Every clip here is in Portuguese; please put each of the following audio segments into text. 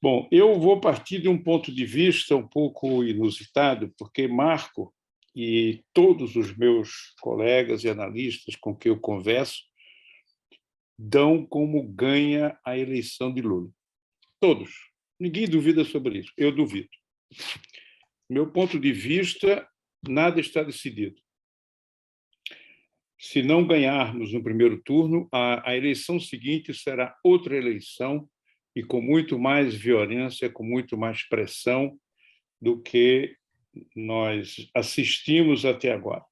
Bom, eu vou partir de um ponto de vista um pouco inusitado, porque Marco e todos os meus colegas e analistas com quem eu converso dão como ganha a eleição de Lula. Todos. Ninguém duvida sobre isso. Eu duvido. Meu ponto de vista, nada está decidido. Se não ganharmos no primeiro turno, a eleição seguinte será outra eleição e com muito mais violência, com muito mais pressão do que nós assistimos até agora.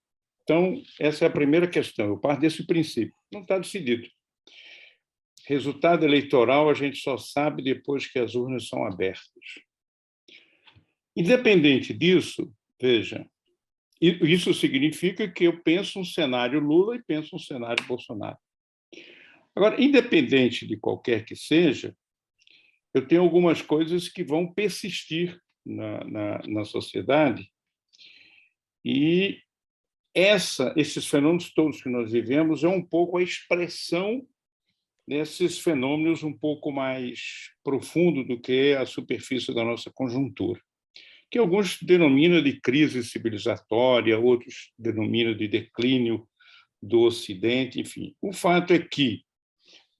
Então, essa é a primeira questão. Eu parto desse princípio. Não está decidido. Resultado eleitoral a gente só sabe depois que as urnas são abertas. Independente disso, veja, isso significa que eu penso um cenário Lula e penso um cenário Bolsonaro. Agora, independente de qualquer que seja, eu tenho algumas coisas que vão persistir na sociedade e esses fenômenos todos que nós vivemos é um pouco a expressão desses fenômenos um pouco mais profundo do que a superfície da nossa conjuntura, que alguns denominam de crise civilizatória, outros denominam de declínio do Ocidente, enfim. O fato é que,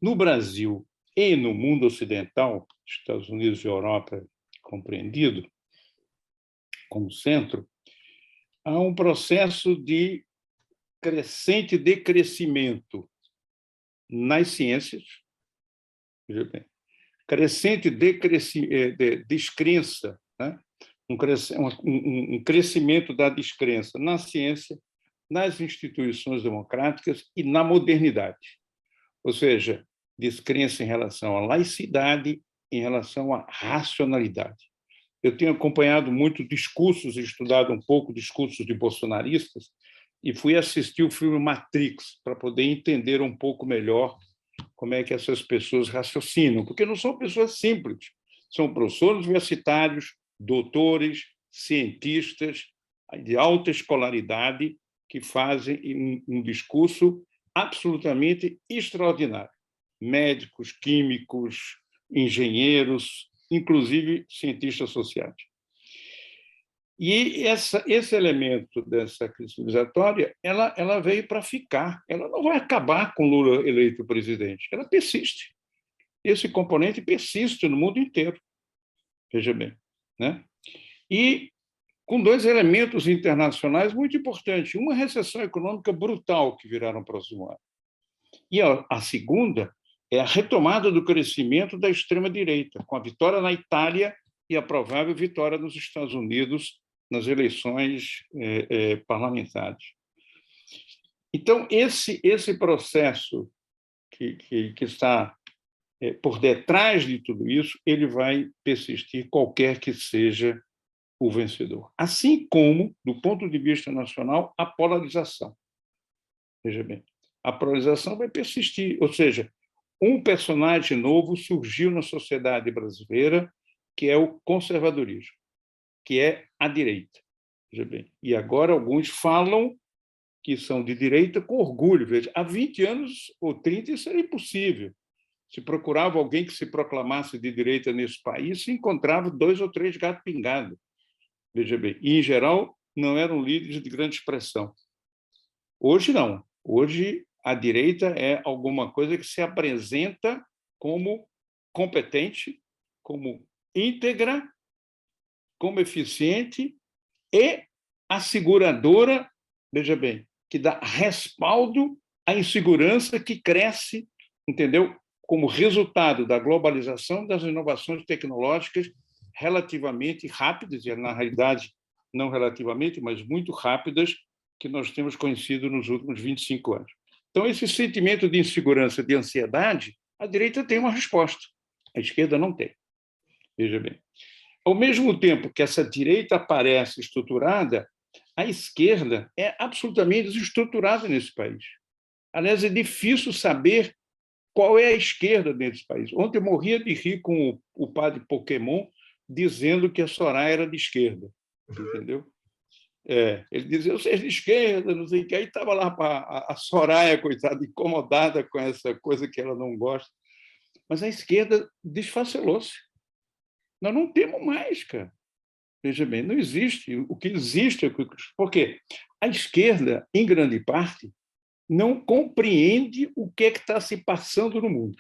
no Brasil e no mundo ocidental, Estados Unidos e Europa compreendido como centro, há um processo de crescente decrescimento nas ciências, veja bem, crescente descrença, né? Um crescimento da descrença na ciência, nas instituições democráticas e na modernidade. Ou seja, descrença em relação à laicidade, em relação à racionalidade. Eu tenho acompanhado muito discursos, estudado um pouco discursos de bolsonaristas, e fui assistir o filme Matrix para poder entender um pouco melhor como é que essas pessoas raciocinam, porque não são pessoas simples, são professores universitários, doutores, cientistas de alta escolaridade que fazem um discurso absolutamente extraordinário. Médicos, químicos, engenheiros, inclusive cientistas sociais. E esse elemento dessa crise civilizatória, ela veio para ficar. Ela não vai acabar com Lula eleito presidente. Ela persiste. Esse componente persiste no mundo inteiro. Veja bem, né? E com dois elementos internacionais muito importantes. Uma recessão econômica brutal que virá no próximo ano. E a segunda é a retomada do crescimento da extrema-direita, com a vitória na Itália e a provável vitória nos Estados Unidos nas eleições parlamentares. Então, esse processo que está por detrás de tudo isso, ele vai persistir qualquer que seja o vencedor. Assim como, do ponto de vista nacional, a polarização. Veja bem, a polarização vai persistir, ou seja, um personagem novo surgiu na sociedade brasileira, que é o conservadorismo, que é a direita. Veja bem, e agora alguns falam que são de direita com orgulho. Veja, há 20 anos ou 30 isso era impossível. Se procurava alguém que se proclamasse de direita nesse país, se encontrava 2 ou 3 gatos pingados. Veja bem, e, em geral, não eram líderes de grande expressão. Hoje, não. Hoje, a direita é alguma coisa que se apresenta como competente, como íntegra, como eficiente e asseguradora, veja bem, que dá respaldo à insegurança que cresce, entendeu? Como resultado da globalização, das inovações tecnológicas relativamente rápidas, e na realidade não relativamente, mas muito rápidas, que nós temos conhecido nos últimos 25 anos. Então, esse sentimento de insegurança, de ansiedade, a direita tem uma resposta, a esquerda não tem. Veja bem. Ao mesmo tempo que essa direita aparece estruturada, a esquerda é absolutamente desestruturada nesse país. Aliás, é difícil saber qual é a esquerda desse país. Ontem eu morria de rir com o padre Pokémon dizendo que a Soraya era de esquerda, entendeu? Ele dizia, eu sou de esquerda, não sei o que. Aí estava lá a Soraya, coitada, incomodada com essa coisa que ela não gosta. Mas a esquerda desfacelou-se. Nós não temos mais, cara. Veja bem, não existe. O que existe é... Porque a esquerda, em grande parte, não compreende o que é que está se passando no mundo.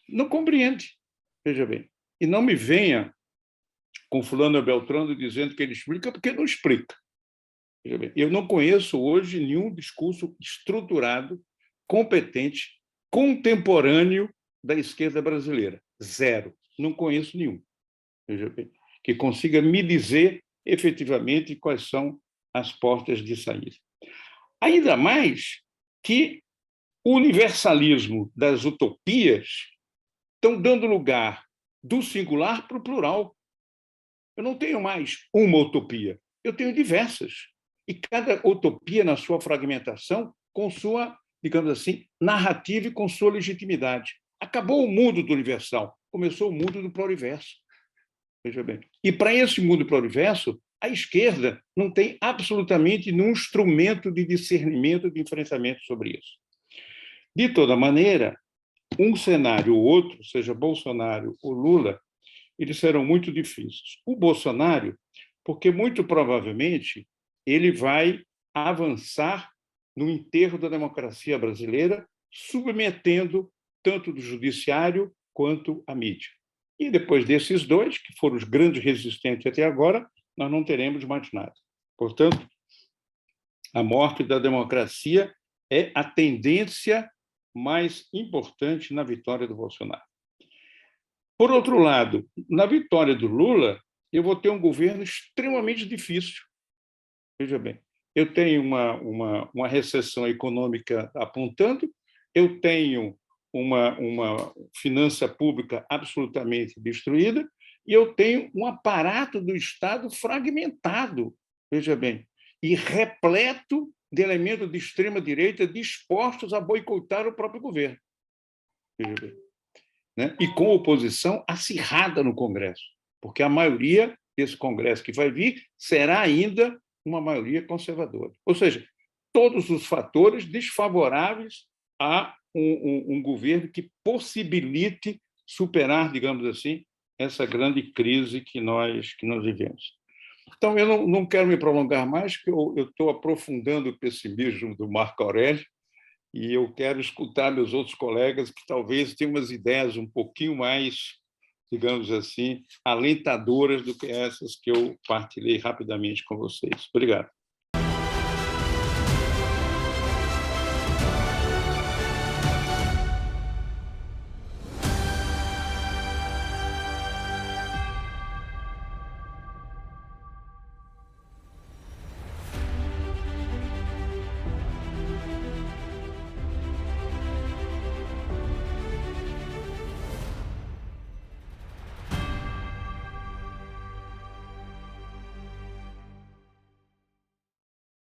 Não compreende. Veja bem. E não me venha com fulano Beltrano dizendo que ele explica, porque não explica. Veja bem, eu não conheço hoje nenhum discurso estruturado, competente, contemporâneo da esquerda brasileira. Zero. Não conheço nenhum. Veja bem, que consiga me dizer efetivamente quais são as portas de saída. Ainda mais que o universalismo das utopias estão dando lugar do singular para o plural. Eu não tenho mais uma utopia, eu tenho diversas. E cada utopia, na sua fragmentação, com sua, digamos assim, narrativa e com sua legitimidade. Acabou o mundo do universal, começou o mundo do pluriverso. Veja bem. E para esse mundo pluriverso, a esquerda não tem absolutamente nenhum instrumento de discernimento, de enfrentamento sobre isso. De toda maneira, um cenário ou outro, seja Bolsonaro ou Lula, eles serão muito difíceis. O Bolsonaro, porque muito provavelmente ele vai avançar no enterro da democracia brasileira, submetendo tanto o judiciário quanto a mídia. E depois desses dois, que foram os grandes resistentes até agora, nós não teremos mais nada. Portanto, a morte da democracia é a tendência mais importante na vitória do Bolsonaro. Por outro lado, na vitória do Lula, eu vou ter um governo extremamente difícil. Veja bem, eu tenho uma recessão econômica apontando, eu tenho uma finança pública absolutamente destruída e eu tenho um aparato do Estado fragmentado, veja bem, e repleto de elementos de extrema-direita dispostos a boicotar o próprio governo. Veja bem. Né? E com oposição acirrada no Congresso, porque a maioria desse Congresso que vai vir será ainda uma maioria conservadora. Ou seja, todos os fatores desfavoráveis a um governo que possibilite superar, digamos assim, essa grande crise que nós vivemos. Então, eu não quero me prolongar mais, porque eu estou aprofundando o pessimismo do Marco Aurélio, e eu quero escutar meus outros colegas que talvez tenham umas ideias um pouquinho mais, digamos assim, alentadoras do que essas que eu partilhei rapidamente com vocês. Obrigado.